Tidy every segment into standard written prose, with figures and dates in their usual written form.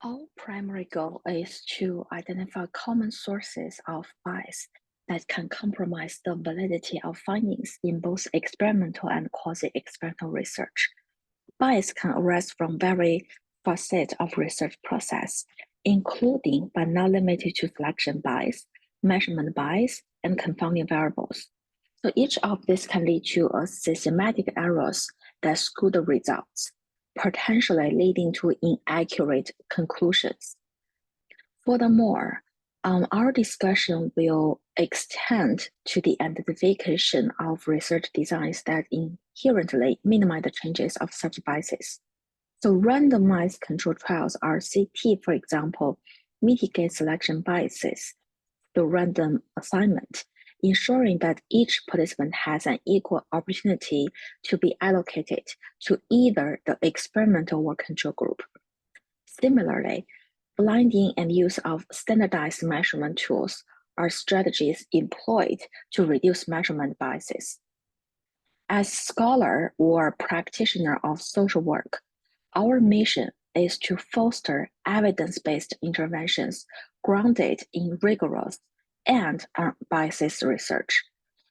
Our primary goal is to identify common sources of bias that can compromise the validity of findings in both experimental and quasi-experimental research. Bias can arise from various facets of research process, including but not limited to selection bias, measurement bias, and confounding variables. So each of these can lead to a systematic errors that skew the results, potentially leading to inaccurate conclusions. Furthermore, our discussion will extend to the identification of research designs that inherently minimize the changes of such biases. So randomized control trials, RCT, for example, mitigate selection biases through random assignment, ensuring that each participant has an equal opportunity to be allocated to either the experimental or control group. Similarly, blinding and use of standardized measurement tools are strategies employed to reduce measurement biases. As scholar or practitioner of social work, our mission is to foster evidence-based interventions grounded in rigorous and unbiased research.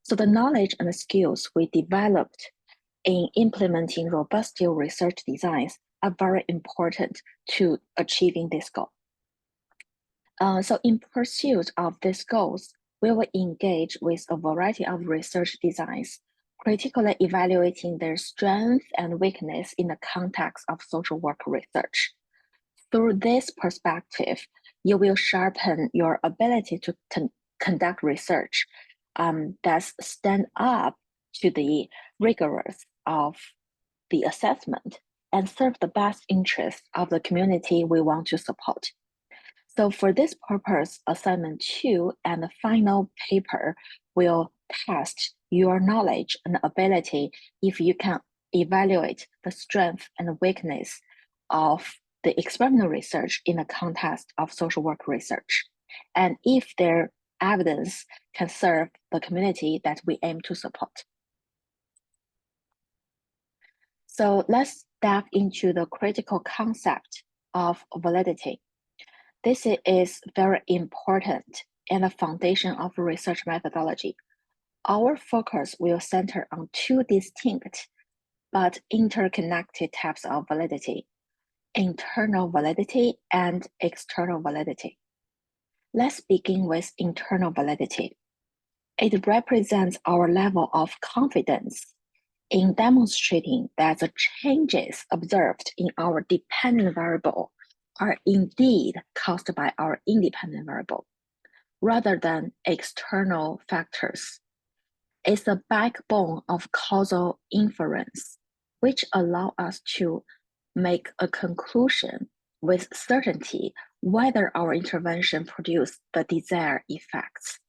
So the knowledge and the skills we developed in implementing robust research designs are very important to achieving this goal. So in pursuit of these goals, we will engage with a variety of research designs, critically evaluating their strength and weakness in the context of social work research. Through this perspective, you will sharpen your ability to conduct research that stand up to the rigors of the assessment and serve the best interests of the community we want to support. So for this purpose, assignment 2 and the final paper will test your knowledge and ability if you can evaluate the strength and weakness of the experimental research in the context of social work research, and if their evidence can serve the community that we aim to support. So let's dive into the critical concept of validity. This is very important and the foundation of research methodology. Our focus will center on two distinct but interconnected types of validity: internal validity and external validity. Let's begin with internal validity. It represents our level of confidence in demonstrating that the changes observed in our dependent variable are indeed caused by our independent variable, rather than external factors. It's the backbone of causal inference, which allows us to make a conclusion with certainty whether our intervention produced the desired effects.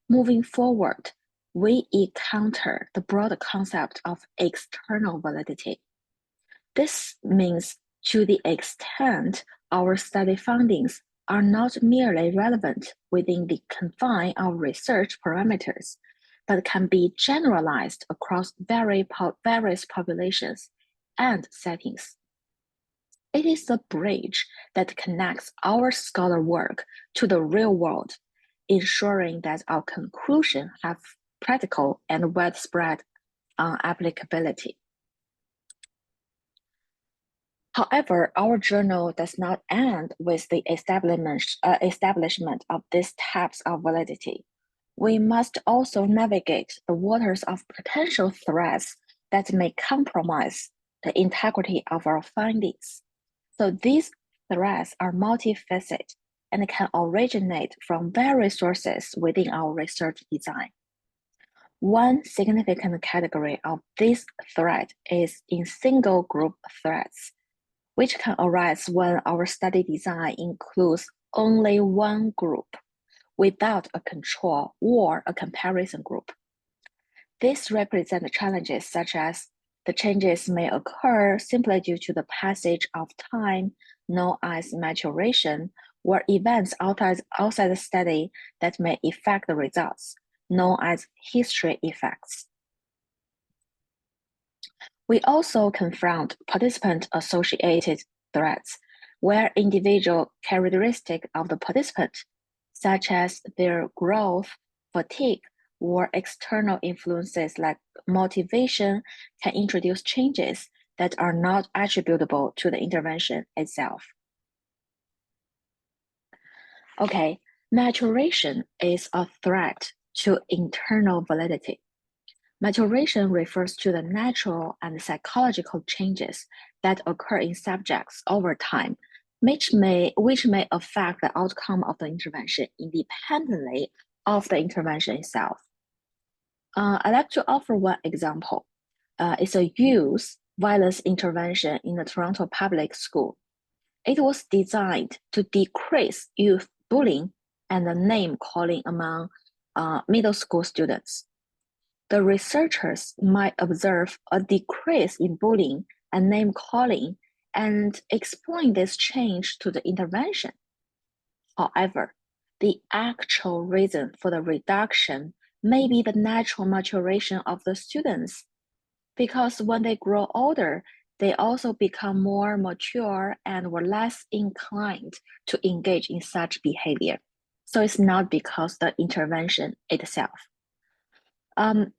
Moving forward, we encounter the broader concept of external validity. This means to the extent our study findings are not merely relevant within the confine of research parameters, but can be generalized across various populations and settings. It is the bridge that connects our scholar work to the real world, ensuring that our conclusions have practical and widespread applicability. However, our journal does not end with the establishment of these types of validity. We must also navigate the waters of potential threats that may compromise the integrity of our findings. So these threats are multifaceted and can originate from various sources within our research design. One significant category of this threat is in single group threats, which can arise when our study design includes only one group without a control or a comparison group. This represents challenges such as the changes may occur simply due to the passage of time, known as maturation, or events outside the study that may affect the results, known as history effects. We also confront participant-associated threats, where individual characteristics of the participant, such as their growth, fatigue, or external influences like motivation, can introduce changes that are not attributable to the intervention itself. Okay, maturation is a threat to internal validity. Maturation refers to the natural and psychological changes that occur in subjects over time, which may affect the outcome of the intervention independently of the intervention itself. I'd like to offer one example. It's a youth violence intervention in the Toronto Public School. It was designed to decrease youth bullying and the name calling among middle school students. The researchers might observe a decrease in bullying and name calling and explain this change to the intervention. However, the actual reason for the reduction may be the natural maturation of the students, because when they grow older, they also become more mature and were less inclined to engage in such behavior. So it's not because the intervention itself.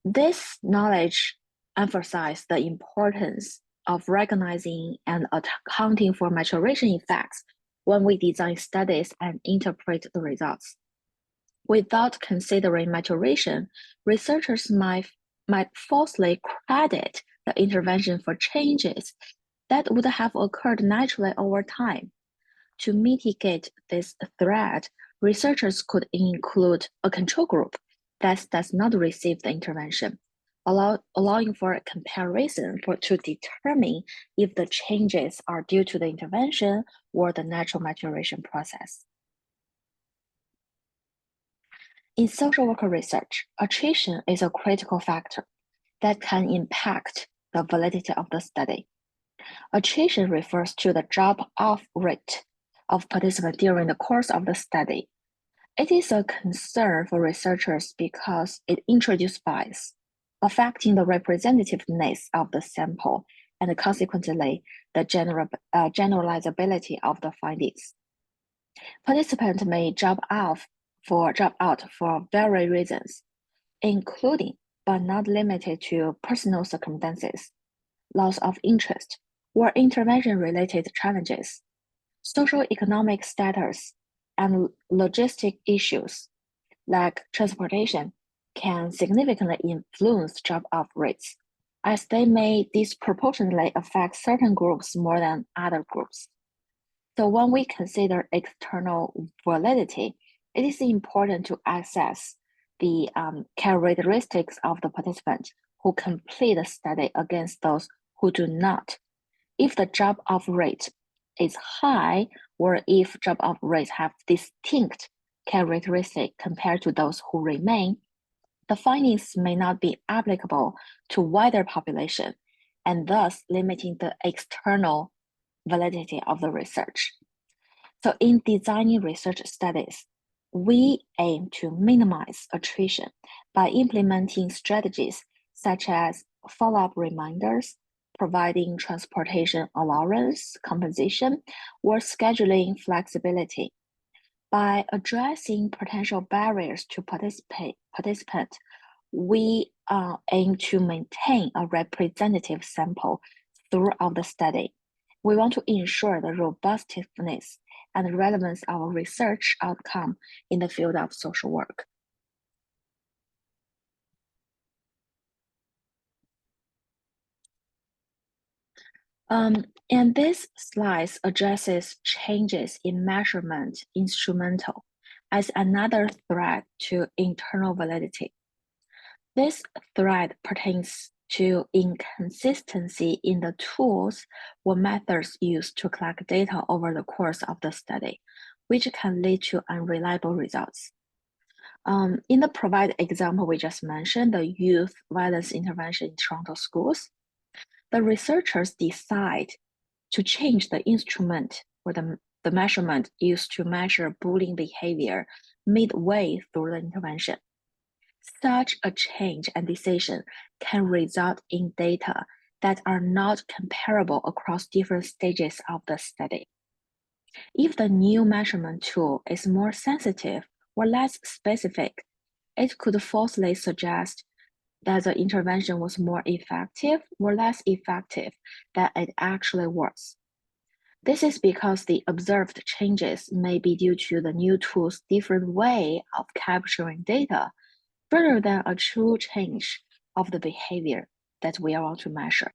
This knowledge emphasizes the importance of recognizing and accounting for maturation effects when we design studies and interpret the results. Without considering maturation, researchers might falsely credit the intervention for changes that would have occurred naturally over time. To mitigate this threat, researchers could include a control group that does not receive the intervention, allowing for a comparison to determine if the changes are due to the intervention or the natural maturation process. In social worker research, attrition is a critical factor that can impact the validity of the study. Attrition refers to the drop-off rate of participants during the course of the study. It is a concern for researchers because it introduces bias, affecting the representativeness of the sample and consequently the generalizability of the findings. Participants may drop out for various reasons, including but not limited to personal circumstances, loss of interest, or intervention-related challenges, socioeconomic status, and logistic issues like transportation can significantly influence drop-off rates, as they may disproportionately affect certain groups more than other groups. So when we consider external validity, it is important to assess the characteristics of the participant who complete the study against those who do not. If the drop-off rate is high, or if drop-off rates have distinct characteristics compared to those who remain, the findings may not be applicable to wider population, and thus limiting the external validity of the research. So in designing research studies, we aim to minimize attrition by implementing strategies such as follow-up reminders, providing transportation allowance, compensation, or scheduling flexibility. By addressing potential barriers to participant, we aim to maintain a representative sample throughout the study. We want to ensure the robustness and relevance of our research outcome in the field of social work. And this slide addresses changes in measurement instrumental as another threat to internal validity. This threat pertains to inconsistency in the tools or methods used to collect data over the course of the study, which can lead to unreliable results. In the provided example we just mentioned, the youth violence intervention in Toronto schools, the researchers decide to change the instrument or the measurement used to measure bullying behavior midway through the intervention. Such a change and decision can result in data that are not comparable across different stages of the study. If the new measurement tool is more sensitive or less specific, it could falsely suggest that the intervention was more effective or less effective than it actually was. This is because the observed changes may be due to the new tool's different way of capturing data rather than a true change of the behavior that we want to measure.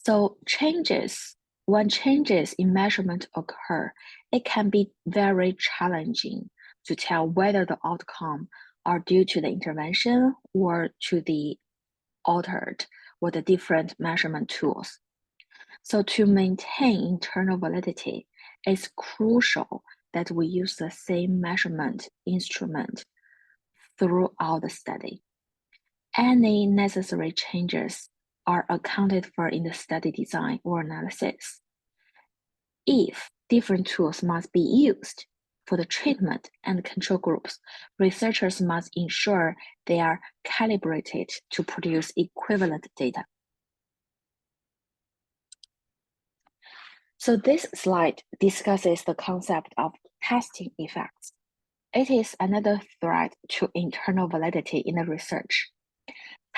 So when changes in measurement occur, it can be very challenging to tell whether the outcome are due to the intervention or to the altered or the different measurement tools. So to maintain internal validity, it's crucial that we use the same measurement instrument throughout the study. Any necessary changes are accounted for in the study design or analysis. If different tools must be used for the treatment and control groups, researchers must ensure they are calibrated to produce equivalent data. So this slide discusses the concept of testing effects. It is another threat to internal validity in the research.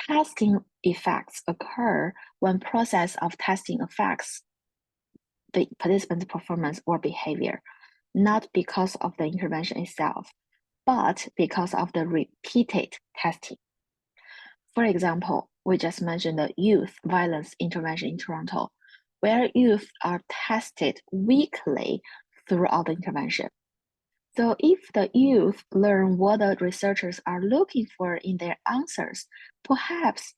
Testing effects occur when process of testing affects the participant's performance or behavior, not because of the intervention itself, but because of the repeated testing. For example, we just mentioned the youth violence intervention in Toronto, where youth are tested weekly throughout the intervention. So if the youth learn what the researchers are looking for in their answers, perhaps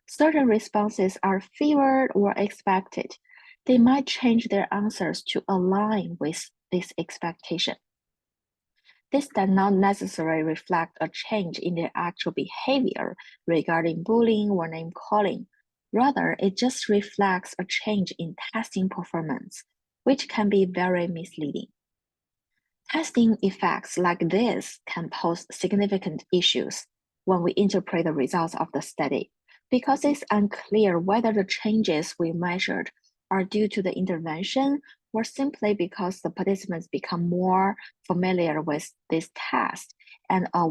certain responses are favored or expected. They might change their answers to align with this expectation. This does not necessarily reflect a change in their actual behavior regarding bullying or name calling. Rather, it just reflects a change in testing performance, which can be very misleading. Testing effects like this can pose significant issues when we interpret the results of the study, because it's unclear whether the changes we measured are due to the intervention or simply because the participants become more familiar with this test and are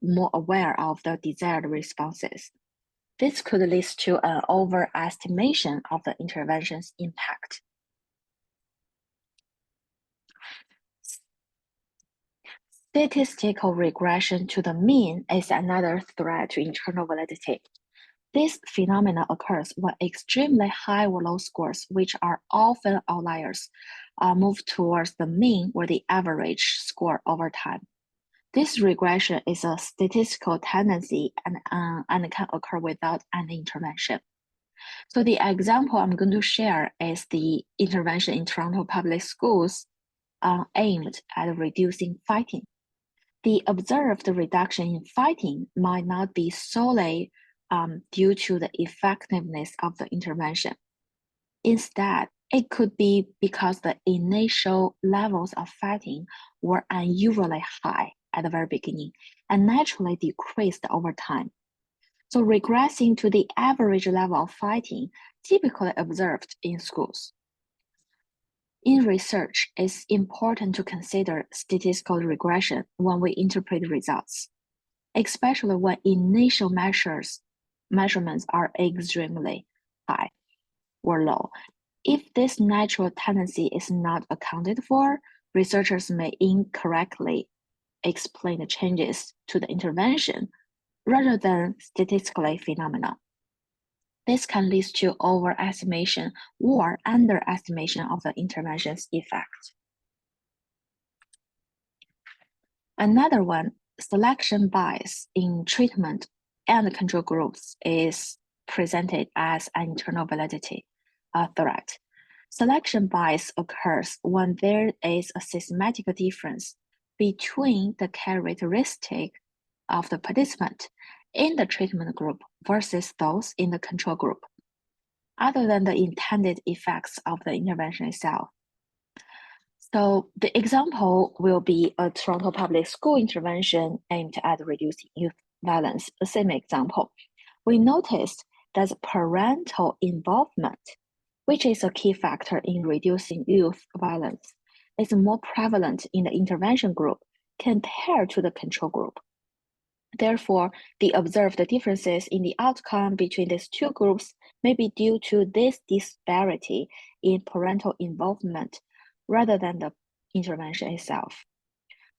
more aware of the desired responses. This could lead to an overestimation of the intervention's impact. Statistical regression to the mean is another threat to internal validity. This phenomenon occurs when extremely high or low scores, which are often outliers, move towards the mean or the average score over time. This regression is a statistical tendency and can occur without any intervention. So the example I'm going to share is the intervention in Toronto public schools aimed at reducing fighting. The observed reduction in fighting might not be solely due to the effectiveness of the intervention. Instead, it could be because the initial levels of fighting were unusually high at the very beginning and naturally decreased over time. So regressing to the average level of fighting typically observed in schools. In research, it's important to consider statistical regression when we interpret results, especially when initial measurements are extremely high or low. If this natural tendency is not accounted for, researchers may incorrectly explain the changes to the intervention rather than statistical phenomena. This can lead to overestimation or underestimation of the intervention's effect. Another one, selection bias in treatment and control groups is presented as an internal validity threat. Selection bias occurs when there is a systematic difference between the characteristic of the participant in the treatment group versus those in the control group, other than the intended effects of the intervention itself. So the example will be a Toronto public school intervention aimed at reducing youth violence. The same example. We noticed that parental involvement which is a key factor in reducing youth violence, is more prevalent in the intervention group compared to the control group. Therefore, the observed differences in the outcome between these two groups may be due to this disparity in parental involvement rather than the intervention itself.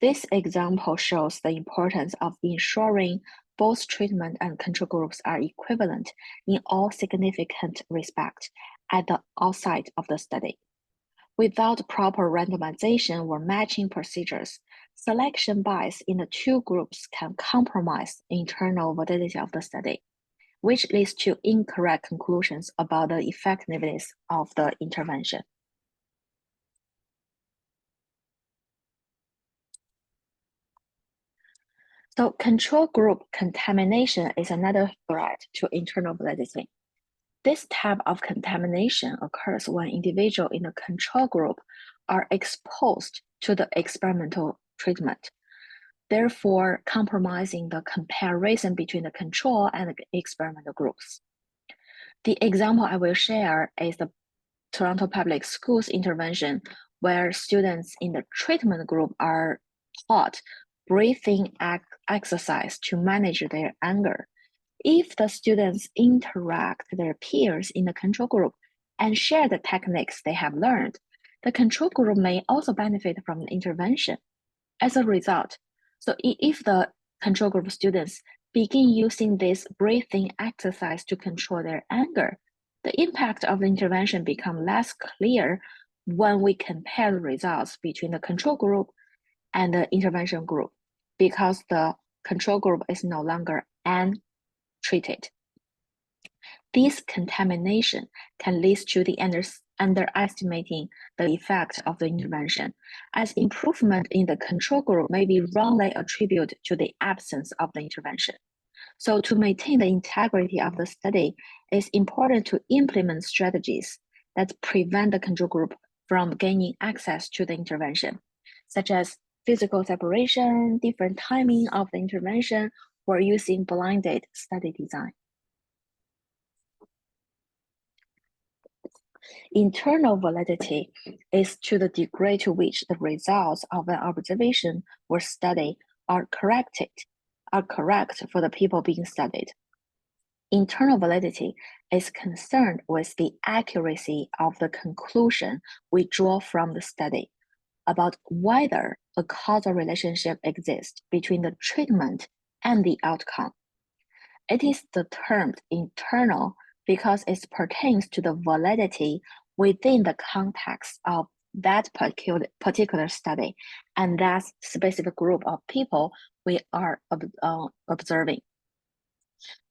This example shows the importance of ensuring both treatment and control groups are equivalent in all significant respects at the outset of the study. Without proper randomization or matching procedures, selection bias in the two groups can compromise internal validity of the study, which leads to incorrect conclusions about the effectiveness of the intervention. So control group contamination is another threat to internal validity. This type of contamination occurs when individuals in the control group are exposed to the experimental treatment, therefore compromising the comparison between the control and the experimental groups. The example I will share is the Toronto Public Schools intervention, where students in the treatment group are taught breathing exercise to manage their anger. If the students interact with their peers in the control group and share the techniques they have learned, the control group may also benefit from the intervention. As a result, so if the control group students begin using this breathing exercise to control their anger, the impact of the intervention becomes less clear when we compare the results between the control group and the intervention group, because the control group is no longer untreated. This contamination can lead to the underestimating the effect of the intervention, as improvement in the control group may be wrongly attributed to the absence of the intervention. So to maintain the integrity of the study, it's important to implement strategies that prevent the control group from gaining access to the intervention, such as physical separation, different timing of the intervention, or using blinded study design. Internal validity is to the degree to which the results of an observation or study are correct for the people being studied. Internal validity is concerned with the accuracy of the conclusion we draw from the study about whether a causal relationship exists between the treatment and the outcome. It is termed internal because it pertains to the validity within the context of that particular study and that specific group of people we are observing.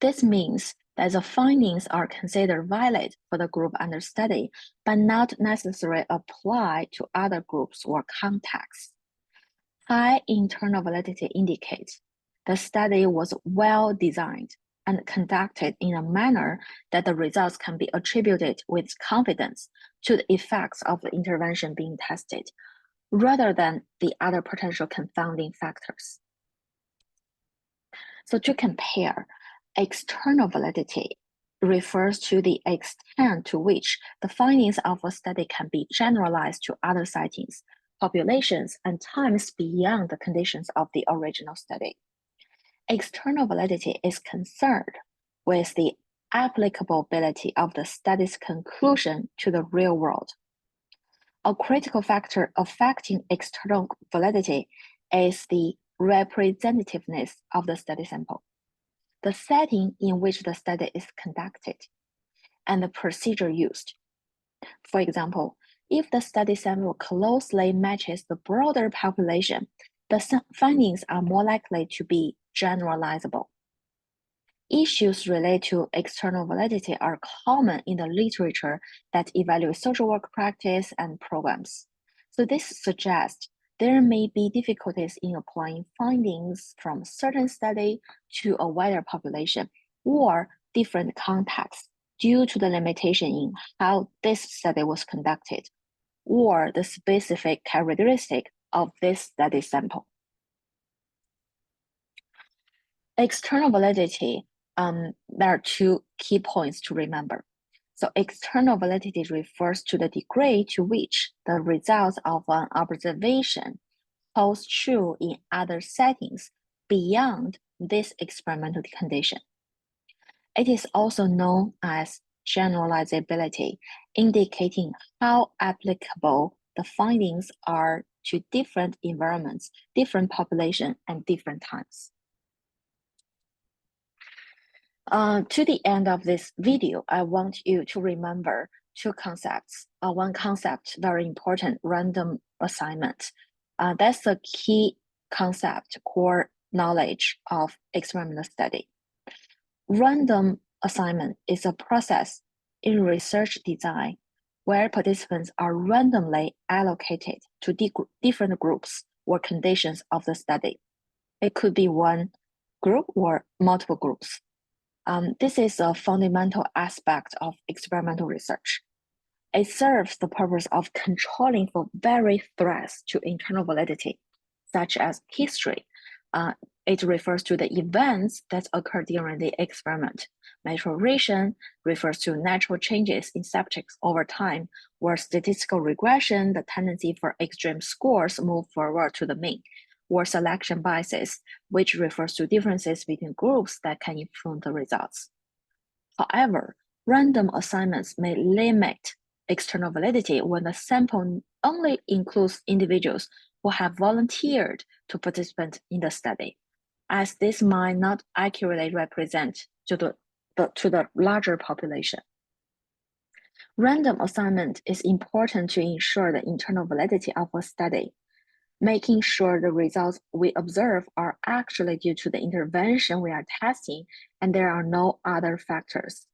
This means that the findings are considered valid for the group under study, but not necessarily apply to other groups or contexts. High internal validity indicates the study was well designed and conducted in a manner that the results can be attributed with confidence to the effects of the intervention being tested, rather than the other potential confounding factors. So to compare, external validity refers to the extent to which the findings of a study can be generalized to other settings, populations, and times beyond the conditions of the original study. External validity is concerned with the applicability of the study's conclusion to the real world. A critical factor affecting external validity is the representativeness of the study sample, the setting in which the study is conducted, and the procedure used. For example, if the study sample closely matches the broader population, the findings are more likely to be generalizable. Issues related to external validity are common in the literature that evaluates social work practice and programs. So this suggests there may be difficulties in applying findings from certain study to a wider population or different contexts due to the limitation in how this study was conducted or the specific characteristic of this study sample. External validity, there are two key points to remember. So external validity refers to the degree to which the results of an observation holds true in other settings beyond this experimental condition. It is also known as generalizability, indicating how applicable the findings are to different environments, different populations, and different times. To the end of this video, I want you to remember two concepts. One concept, very important, random assignment. That's the key concept, core knowledge of experimental study. Random assignment is a process in research design where participants are randomly allocated to different groups or conditions of the study. It could be one group or multiple groups. This is a fundamental aspect of experimental research. It serves the purpose of controlling for various threats to internal validity, such as history. It refers to the events that occur during the experiment. Maturation refers to natural changes in subjects over time, where statistical regression, the tendency for extreme scores move forward to the mean, or selection biases, which refers to differences between groups that can influence the results. However, random assignments may limit external validity when the sample only includes individuals who have volunteered to participate in the study, as this might not accurately represent to the larger population. Random assignment is important to ensure the internal validity of a study, making sure the results we observe are actually due to the intervention we are testing and there are no other factors.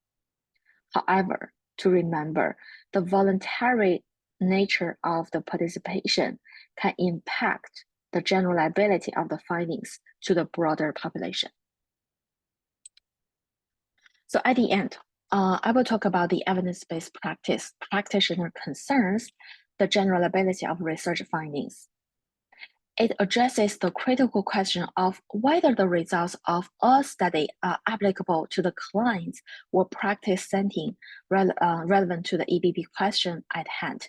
However, to remember, the voluntary nature of the participation can impact the generalizability of the findings to the broader population. So at the end, I will talk about the evidence-based practitioner concerns, the generalizability of research findings. It addresses the critical question of whether the results of a study are applicable to the clients or practice setting relevant to the EBP question at hand.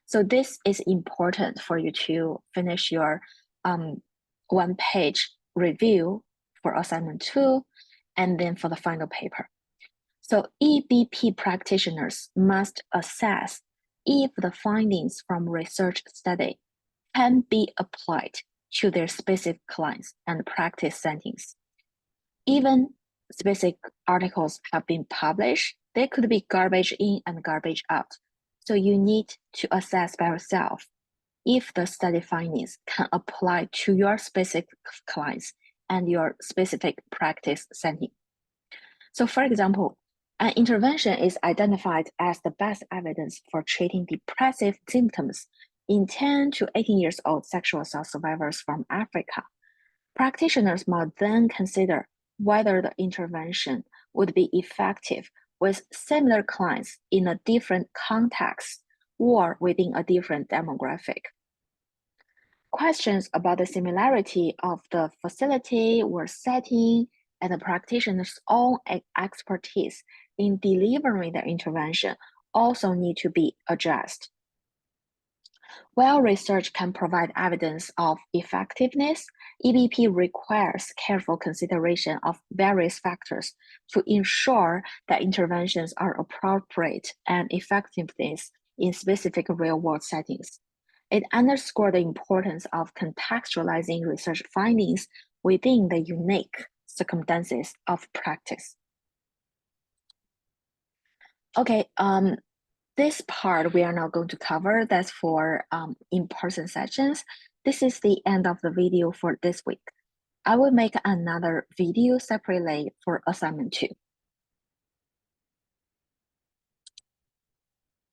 So this is important for you to finish your one-page review for assignment 2 and then for the final paper. So EBP practitioners must assess if the findings from research study can be applied to their specific clients and practice settings. Even specific articles have been published, they could be garbage in and garbage out. So you need to assess by yourself if the study findings can apply to your specific clients and your specific practice setting. So for example, an intervention is identified as the best evidence for treating depressive symptoms in 10 to 18 years old sexual assault survivors from Africa. Practitioners must then consider whether the intervention would be effective with similar clients in a different context or within a different demographic. Questions about the similarity of the facility or setting and the practitioner's own expertise in delivering the intervention also need to be addressed. While research can provide evidence of effectiveness, EBP requires careful consideration of various factors to ensure that interventions are appropriate and effectiveness in specific real-world settings. It underscores the importance of contextualizing research findings within the unique circumstances of practice. Okay, this part we are now going to cover, that's for in-person sessions. This is the end of the video for this week. I will make another video separately for assignment 2.